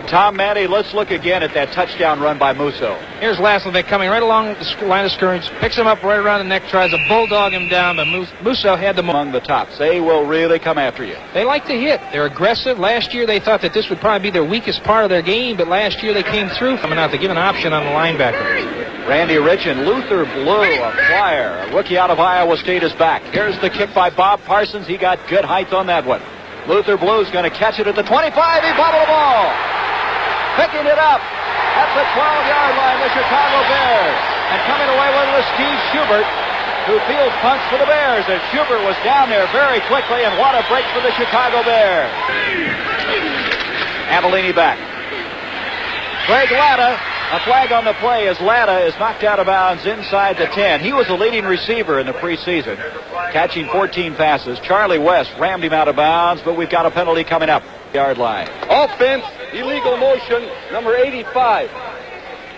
Tom Matty, let's look again at that touchdown run by Musso. Here's Laslovic coming right along the line of scrimmage, picks him up right around the neck, tries to bulldog him down, but Musso had them among the tops. They will really come after you. They like to hit. They're aggressive. Last year they thought that this would probably be their weakest part of their game, but last year they came through coming out to give an option on the linebacker. Randy Rich and Luther Blue, a flyer. A rookie out of Iowa State is back. Here's the kick by Bob Parsons. He got good height on that one. Luther Blue's going to catch it at the 25. He bobbled the ball. Picking it up at the 12-yard line, the Chicago Bears. And coming away with it is Steve Schubert, who fields punts for the Bears. And Schubert was down there very quickly, and what a break for the Chicago Bears. Avellini back. Greg Latta, a flag on the play as Latta is knocked out of bounds inside the 10. He was the leading receiver in the preseason, catching 14 passes. Charlie West rammed him out of bounds, but we've got a penalty coming up. Yard line. Offense, illegal motion, number 85.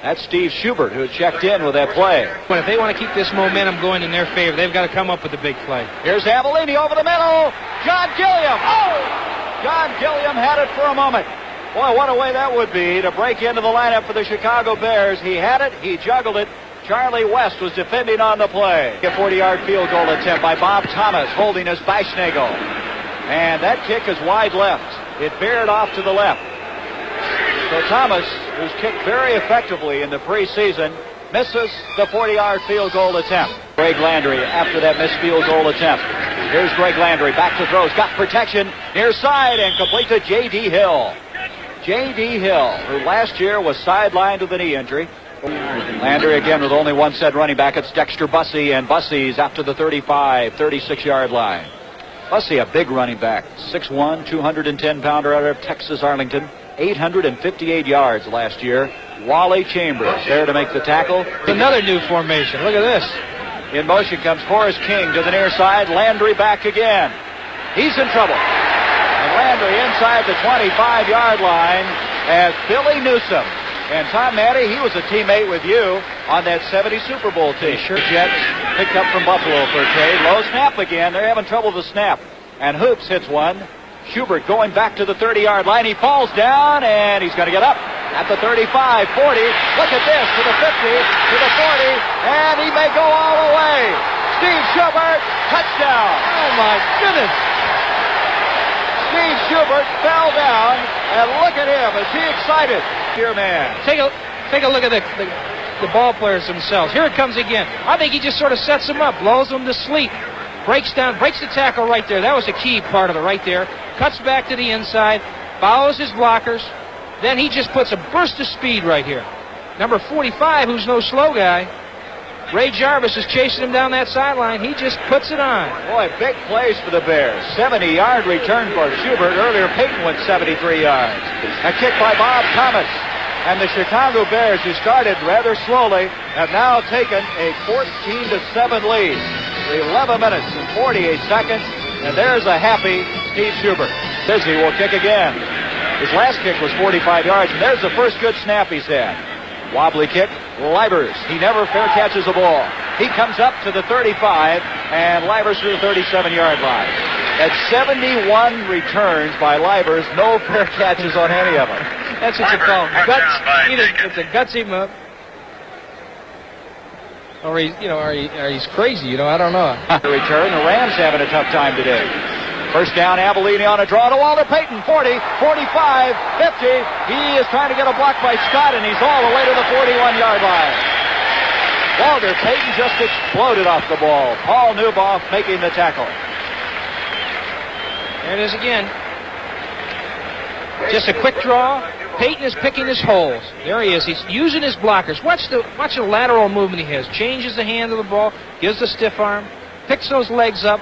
That's Steve Schubert who checked in with that play. But if they want to keep this momentum going in their favor, they've got to come up with a big play. Here's Avellini over the middle. John Gilliam. Oh! John Gilliam had it for a moment. Boy, what a way that would be to break into the lineup for the Chicago Bears. He had it. He juggled it. Charlie West was defending on the play. A 40-yard field goal attempt by Bob Thomas, holding his Beishnagel. And that kick is wide left. It veered off to the left. So Thomas, who's kicked very effectively in the preseason, misses the 40-yard field goal attempt. Greg Landry after that missed field goal attempt. Here's Greg Landry, back to throws, got protection, near side, and complete to J.D. Hill. J.D. Hill, who last year was sidelined with a knee injury. Landry again with only one set running back. It's Dexter Bussey, and Bussey's out to the 35, 36-yard line. Bussey, a big running back, 6'1", 210-pounder out of Texas Arlington, 858 yards last year. Wally Chambers there to make the tackle. Another new formation. Look at this. In motion comes Horace King to the near side. Landry back again. He's in trouble. And Landry inside the 25-yard line as Billy Newsome. And Tom Matty, he was a teammate with you on that 70 Super Bowl team. Sure. Jets picked up from Buffalo for a trade. Low snap again. They're having trouble with the snap. And Hoops hits one. Schubert going back to the 30-yard line. He falls down, and he's going to get up at the 35, 40. Look at this, to the 50, to the 40, and he may go all the way. Steve Schubert, touchdown. Oh, my goodness. Steve Schubert fell down, and look at him. Is he excited? Dear man. Take a look at the ball players themselves. Here it comes again. I think he just sort of sets them up, lulls them to sleep. Breaks the tackle right there. That was the key part of it right there. Cuts back to the inside, follows his blockers. Then he just puts a burst of speed right here. Number 45, who's no slow guy, Ray Jarvis is chasing him down that sideline. He just puts it on. Boy, big plays for the Bears. 70-yard return for Schubert. Earlier, Payton went 73 yards. A kick by Bob Thomas. And the Chicago Bears, who started rather slowly, have now taken a 14-7 lead. 11 minutes and 48 seconds. And there's a happy Steve Schubert. Busy will kick again. His last kick was 45 yards, and there's the first good snap he's had. Wobbly kick, Livers. He never fair catches a ball. He comes up to the 35, and Livers to the 37-yard line. At 71 returns by Livers, no fair catches on any of them. That's what you call it's a gutsy move. Or he's crazy, I don't know. Return, the Rams having a tough time today. First down, Avellini on a draw to Walter Payton. 40, 45, 50. He is trying to get a block by Scott, and he's all the way to the 41-yard line. Walter Payton just exploded off the ball. Paul Newboff making the tackle. There it is again. Just a quick draw. Payton is picking his holes. There he is. He's using his blockers. Watch the lateral movement he has. Changes the hand of the ball, gives the stiff arm, picks those legs up.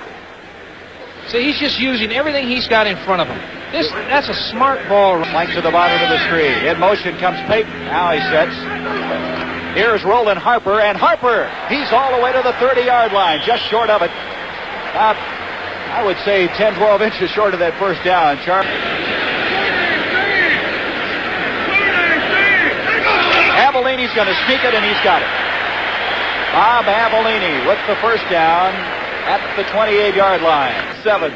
So he's just using everything he's got in front of him. That's a smart ball. Flank to the bottom of the screen. In motion comes Payton. Now he sets. Here's Roland Harper, and Harper, he's all the way to the 30-yard line, just short of it. About, I would say, 10, 12 inches short of that first down. Avellini's going to sneak it, and he's got it. Bob Avellini with the first down at the 28-yard line. 7.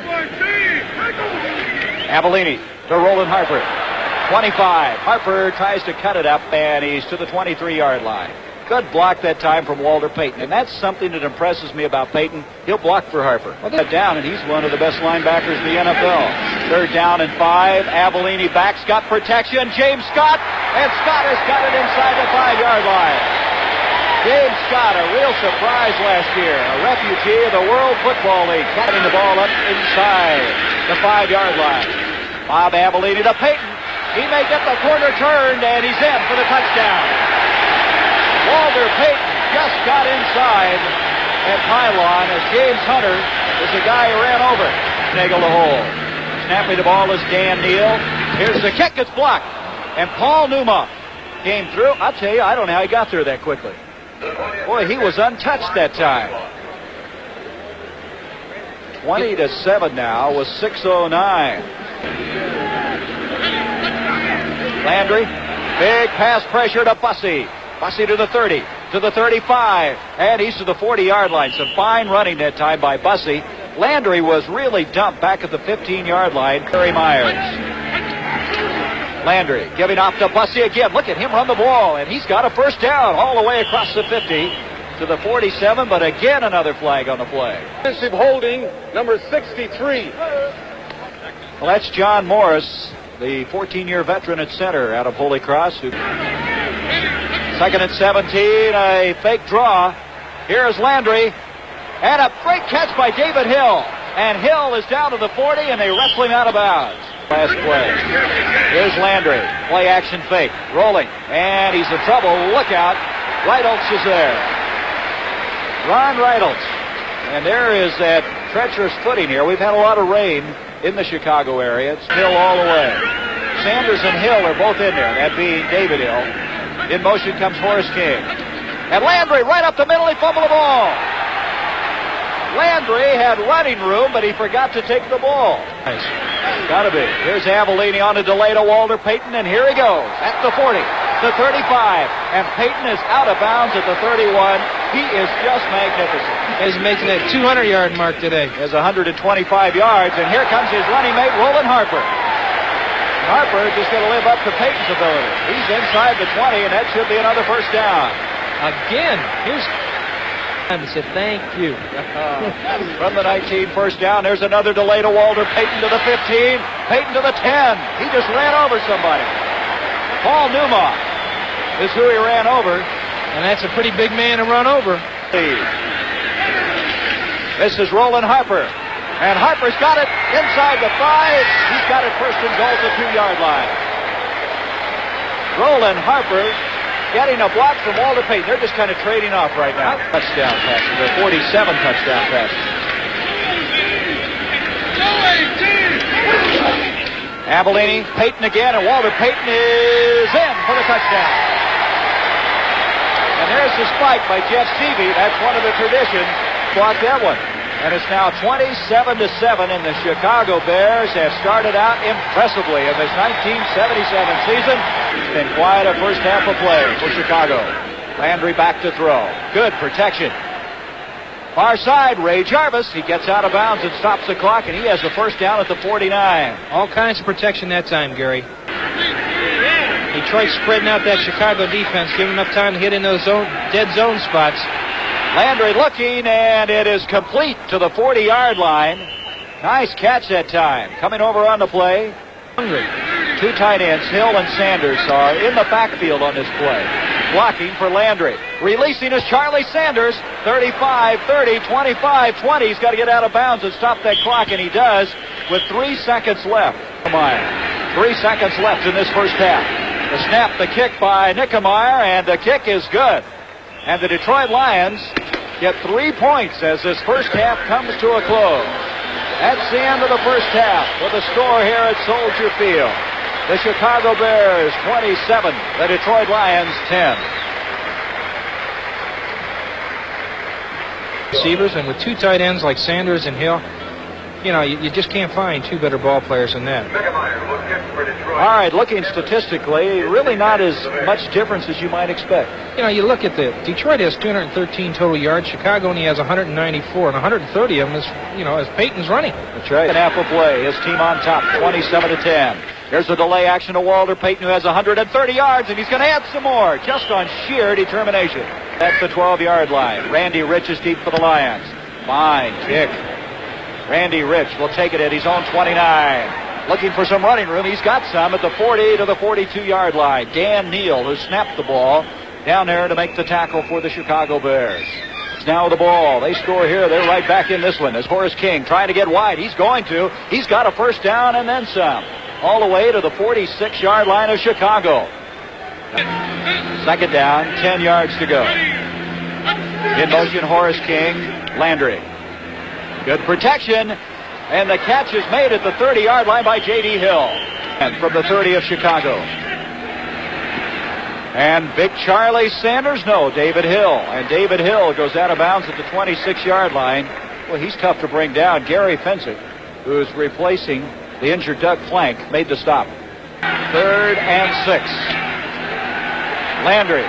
Avellini to Roland Harper. 25. Harper tries to cut it up, and he's to the 23-yard line. Good block that time from Walter Payton, and that's something that impresses me about Payton. He'll block for Harper. Well, get down, and he's one of the best linebackers in the NFL. 3rd down and 5. Avellini backs, got protection. James Scott, and Scott has got it inside the 5-yard line. James Scott, a real surprise last year. A refugee of the World Football League, catching the ball up inside the 5-yard line. Bob Avellini to Payton. He may get the corner turned, and he's in for the touchdown. Walter Payton just got inside at pylon as James Hunter was the guy who ran over. Nagel the hole. Snapping the ball is Dan Neal. Here's the kick. It's blocked. And Paul Newman came through. I'll tell you, I don't know how he got through that quickly. Boy, he was untouched that time. 20-7 now with 6:09. Landry, big pass pressure to Bussey. Bussey to the 30, to the 35, and he's to the 40-yard line. Some fine running that time by Bussey. Landry was really dumped back at the 15-yard line. Curry Myers. Landry giving off to Bussey again. Look at him run the ball, and he's got a first down all the way across the 50 to the 47, but again another flag on the play. Offensive holding, number 63. Well, that's John Morris, the 14-year veteran at center out of Holy Cross. 2nd and 17, a fake draw. Here's Landry, and a great catch by David Hill. And Hill is down to the 40, and they wrestle him out of bounds. Last play. Here's Landry. Play action fake. Rolling. And he's in trouble. Look out. Reitholtz is there. Ron Reitholtz. And there is that treacherous footing here. We've had a lot of rain in the Chicago area. It's Hill all the way. Sanders and Hill are both in there. That being David Hill. In motion comes Horace King. And Landry right up the middle. He fumbled the ball. Landry had running room, but he forgot to take the ball. Nice. Gotta be. Here's Avellini on a delay to Walter Payton, and here he goes at the 40, the 35, and Payton is out of bounds at the 31. He is just magnificent. He's making that 200-yard mark today. He has 125 yards, and here comes his running mate, Roland Harper. Harper is just going to live up to Payton's ability. He's inside the 20, and that should be another first down. Again, here's time to say thank you. From the 19, first down. There's another delay to Walter Payton to the 15. Payton to the 10. He just ran over somebody. Paul Newman is who he ran over. And that's a pretty big man to run over. This is Roland Harper. And Harper's got it inside the 5. He's got it first and goal at the 2-yard line. Roland Harper getting a block from Walter Payton. They're just kind of trading off right now. Touchdown passes. They're 47 touchdown passes. Avellini, Payton again, and Walter Payton is in for the touchdown. And there's the spike by Jeff Stevie. That's one of the traditions. Blocked that one. And it's now 27-7, and the Chicago Bears have started out impressively in this 1977 season. It's been quite a first half of play for Chicago. Landry back to throw. Good protection. Far side, Ray Jarvis. He gets out of bounds and stops the clock, and he has the first down at the 49. All kinds of protection that time, Gary. Detroit spreading out that Chicago defense, giving enough time to hit in those dead zone spots. Landry looking, and it is complete to the 40-yard line. Nice catch that time. Coming over on the play. Hungry. 2 tight ends, Hill and Sanders, are in the backfield on this play. Blocking for Landry. Releasing is Charlie Sanders. 35, 30, 25, 20. He's got to get out of bounds and stop that clock, and he does with 3 seconds left. 3 seconds left in this first half. The snap, the kick by Nickemeyer, and the kick is good. And the Detroit Lions get 3 points as this first half comes to a close. That's the end of the first half with a score here at Soldier Field. The Chicago Bears 27, the Detroit Lions 10. Receivers, and with 2 tight ends like Sanders and Hill, you just can't find two better ball players than that. All right, looking statistically, really not as much difference as you might expect. You look at Detroit has 213 total yards. Chicago only has 194, and 130 of them is, as Payton's running. That's right. An half of play. His team on top, 27-10. There's a delay action to Walter Payton, who has 130 yards, and he's going to add some more, just on sheer determination. That's the 12-yard line. Randy Rich is deep for the Lions. Fine kick. Randy Rich will take it at his own 29. Looking for some running room. He's got some at the 40 to the 42-yard line. Dan Neal, who snapped the ball, down there to make the tackle for the Chicago Bears. Now the ball. They score here. They're right back in this one as Horace King trying to get wide. He's going to. He's got a first down and then some. All the way to the 46-yard line of Chicago. Second down, 10 yards to go. In motion, Horace King, Landry. Good protection, and the catch is made at the 30-yard line by J.D. Hill. And from the 30 of Chicago. And Big Charlie Sanders, no, David Hill. And David Hill goes out of bounds at the 26-yard line. Well, he's tough to bring down. Gary Fensick, who's replacing the injured Doug Flank, made the stop. 3rd and 6. Landry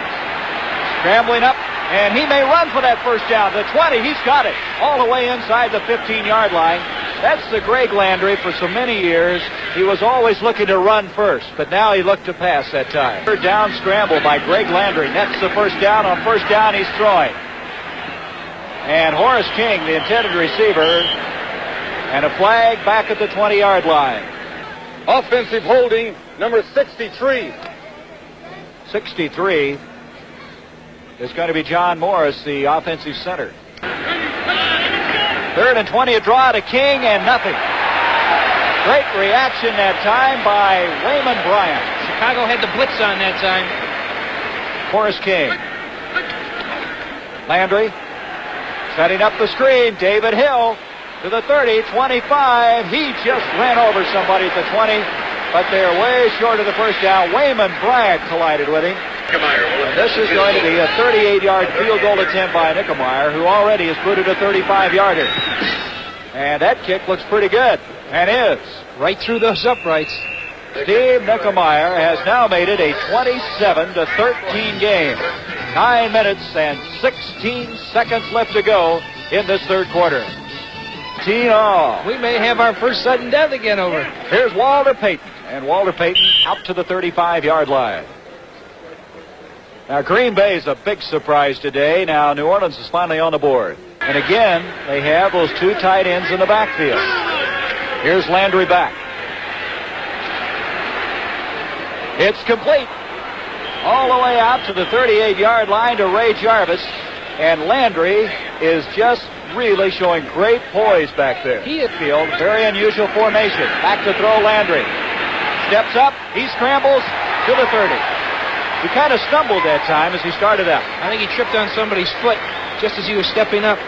scrambling up, and he may run for that first down. The 20, he's got it. All the way inside the 15-yard line. That's the Greg Landry for so many years. He was always looking to run first, but now he looked to pass that time. 3rd down scramble by Greg Landry. Nets the first down. On first down, he's throwing. And Horace King, the intended receiver, and a flag back at the 20-yard line. Offensive holding, number 63. 63 is going to be John Morris, the offensive center. 3rd and 20, a draw to King, and nothing. Great reaction that time by Raymond Bryant. Chicago had the blitz on that time. Horace King. Landry setting up the screen. David Hill to the 30, 25. He just ran over somebody at the 20, but they're way short of the first down. Raymond Bryant collided with him. And this is going to be a 38-yard field goal attempt by Nickemeyer, who already has booted a 35-yarder. And that kick looks pretty good, and is. Right through those uprights. Steve Nickemeyer has now made it a 27-13 game. 9 minutes and 16 seconds left to go in this third quarter. 10-all. We may have our first sudden death again over. Here's Walter Payton, and Walter Payton out to the 35-yard line. Now, Green Bay is a big surprise today. Now, New Orleans is finally on the board. And again, they have those two tight ends in the backfield. Here's Landry back. It's complete. All the way out to the 38-yard line to Ray Jarvis. And Landry is just really showing great poise back there. He is field, very unusual formation. Back to throw Landry. Steps up, he scrambles to the 30. He kind of stumbled that time as he started out. I think he tripped on somebody's foot just as he was stepping up.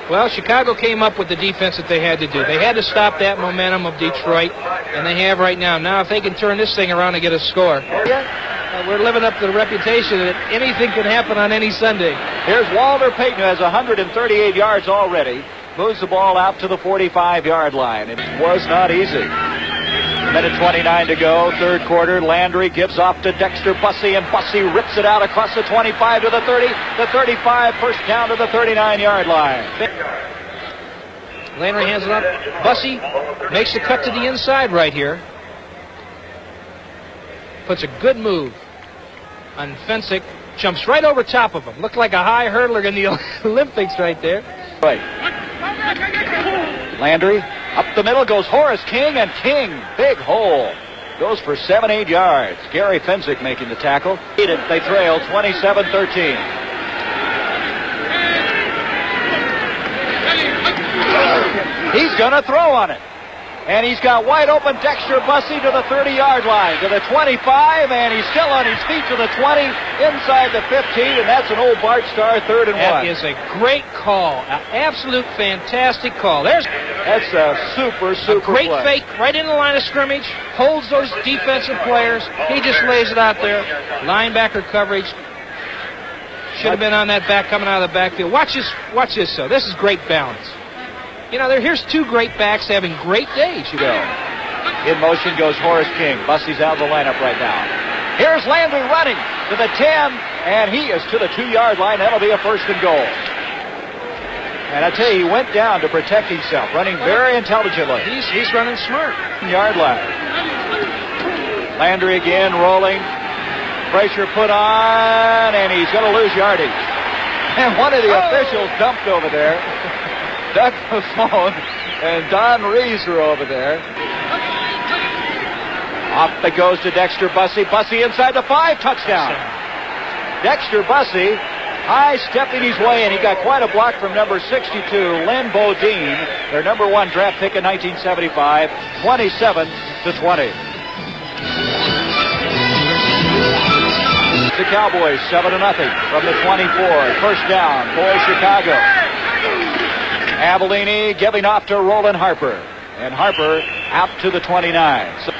Well, Chicago came up with the defense that they had to do. They had to stop that momentum of Detroit, and they have right now. Now, if they can turn this thing around and get a score, we're living up to the reputation that anything can happen on any Sunday. Here's Walter Payton, who has 138 yards already. Moves the ball out to the 45-yard line. It was not easy. Minute 29 to go, third quarter. Landry gives off to Dexter Bussey, and Bussey rips it out across the 25 to the 30, the 35, first down to the 39-yard line. Landry hands it up. Bussey makes the cut to the inside right here. Puts a good move on Fensick. Jumps right over top of him. Looked like a high hurdler in the Olympics right there. Right. Landry, up the middle goes Horace King, and King, big hole. Goes for 7-8 yards. Gary Fensick making the tackle. They trail 27-13. He's going to throw on it. And he's got wide open Dexter Bussey to the 30-yard line, to the 25, and he's still on his feet to the 20, inside the 15, and that's an old Bart Starr 3rd and 1. That is a great call. An absolute fantastic call. That's a super great play. fake right in the line of scrimmage, holds those defensive players. He just lays it out there. Linebacker coverage. Should have been on that back coming out of the backfield. Watch this, though. This is great balance. You know, here's two great backs having great days. You go. In motion goes Horace King. Bussey's out of the lineup right now. Here's Landry running to the 10, and he is to the 2-yard line. That'll be a first and goal. And I tell you, he went down to protect himself, running very intelligently. He's running smart. Yard line. Landry again rolling. Pressure put on, and he's going to lose yardage. And one of the officials dumped over there. Doug Buffone and Don Rees are over there. Off it goes to Dexter Bussey. Bussey inside the 5, touchdown. Dexter Bussey high-stepping his way, and he got quite a block from number 62, Lynn Bodine, their number 1 draft pick in 1975, 27-20. The Cowboys 7-0 from the 24. First down for Chicago. Avellini giving off to Roland Harper, and Harper out to the 29. So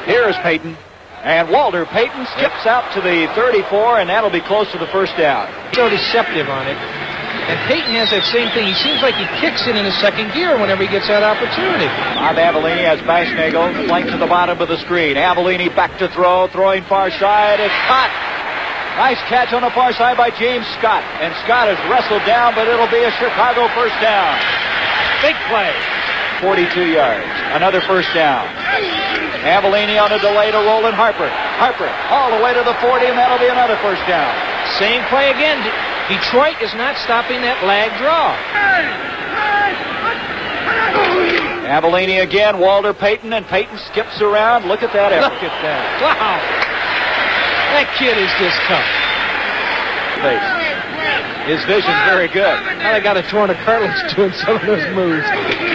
here's Payton. And Walter Payton skips out to the 34, and that'll be close to the first down. So deceptive on it. And Payton has that same thing. He seems like he kicks it in the second gear whenever he gets that opportunity. Bob Avellini has Bashnagel flanked to the bottom of the screen. Avellini back to throw, throwing far side. It's caught. Nice catch on the far side by James Scott. And Scott is wrestled down, but it'll be a Chicago first down. Big play. 42 yards. Another first down. Avellini on a delay to Roland Harper. Harper all the way to the 40, and that'll be another first down. Same play again. Detroit is not stopping that lag draw. Avellini again, Walter Payton, and Payton skips around. Look at that effort. Look at that. Wow. That kid is just tough. His vision's very good. Now they got a torn cartilage doing some of those moves.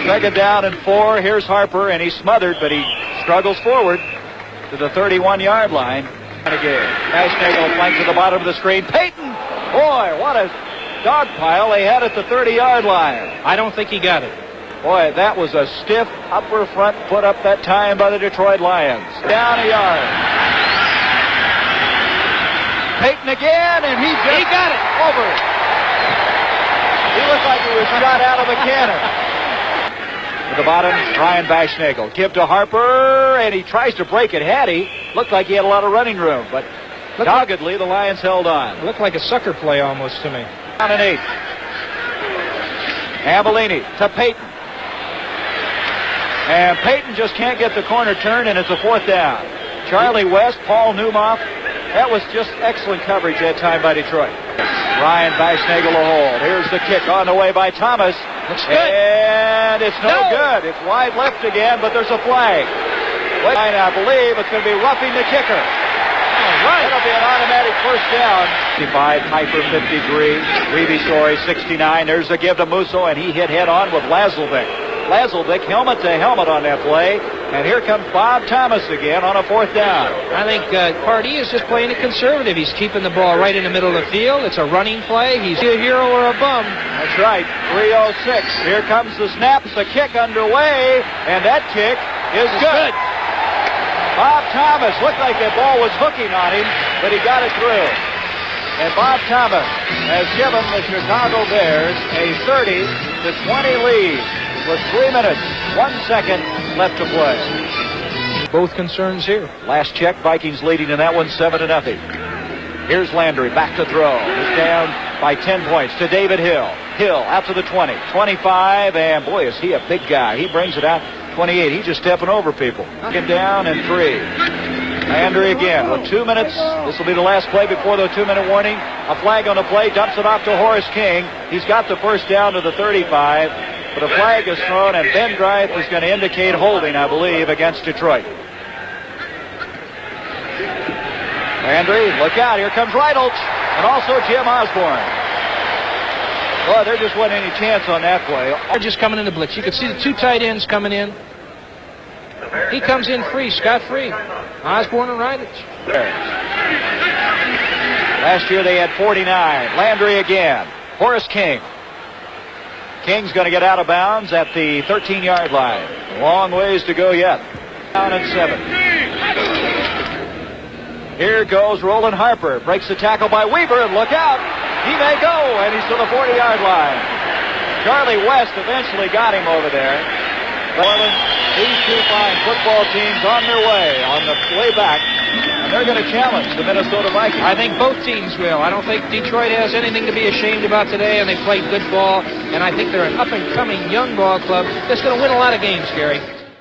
Second down and 4. Here's Harper, and he's smothered, but he struggles forward to the 31-yard line. And again, Bashnagel flanked to the bottom of the screen. Payton! Boy, what a dog pile they had at the 30-yard line. I don't think he got it. Boy, that was a stiff upper front put up that time by the Detroit Lions. Down a yard. Payton again, and he got it. Over it. He looked like he was shot out of a cannon. To the bottom, Ryan Bashnagel. Give to Harper, and he tries to break it. Had he, looked like he had a lot of running room, but doggedly the Lions held on. It looked like a sucker play almost to me. Down and 8. Avellini to Payton. And Payton just can't get the corner turned, and it's a fourth down. Charlie West, Paul Newmoff. That was just excellent coverage that time by Detroit. Ryan Bashnagel a hold. Here's the kick on the way by Thomas. Looks good. And it's no good. It's wide left again, but there's a flag. I believe it's going to be roughing the kicker. All right. It'll be an automatic first down. 55, Piper 53, Reeve Story 69. There's a give to Musso, and he hit head on with Lazelvic. Lazelvic helmet to helmet on that play. And here comes Bob Thomas again on a fourth down. I think Pardee is just playing it conservative. He's keeping the ball right in the middle of the field. It's a running play. He's a hero or a bum. That's right. 3:06. Here comes the snap. The kick underway. And that kick is good. Bob Thomas looked like that ball was hooking on him, but he got it through. And Bob Thomas has given the Chicago Bears a 30-20 lead with 3 minutes, 1 second left to play. Both concerns here. Last check, Vikings leading in that one 7-0. Here's Landry back to throw. He's down by 10 points to David Hill. Hill out to the 20, 25, and boy, is he a big guy. He brings it out 28. He's just stepping over people. Him down and 3. Landry again with 2 minutes. This will be the last play before the 2-minute warning. A flag on the play, dumps it off to Horace King. He's got the first down to the 35, but a flag is thrown, and Ben Greif is going to indicate holding, I believe, against Detroit. Landry, look out. Here comes Reitolch, and also Jim Osborne. Boy, there just wasn't any chance on that play. They're just coming in the blitz. You can see the two tight ends coming in. He comes in free, scot-free. Osborne and Reitolch. Last year they had 49. Landry again. Horace King. King's going to get out of bounds at the 13-yard line. Long ways to go yet. Down at 7. Here goes Roland Harper. Breaks the tackle by Weaver, and look out. He may go, and he's to the 40-yard line. Charlie West eventually got him over there. Portland, these two fine football teams on their way, back, and they're going to challenge the Minnesota Vikings. I think both teams will. I don't think Detroit has anything to be ashamed about today, and they played good ball, and I think they're an up-and-coming young ball club that's going to win a lot of games, Gary.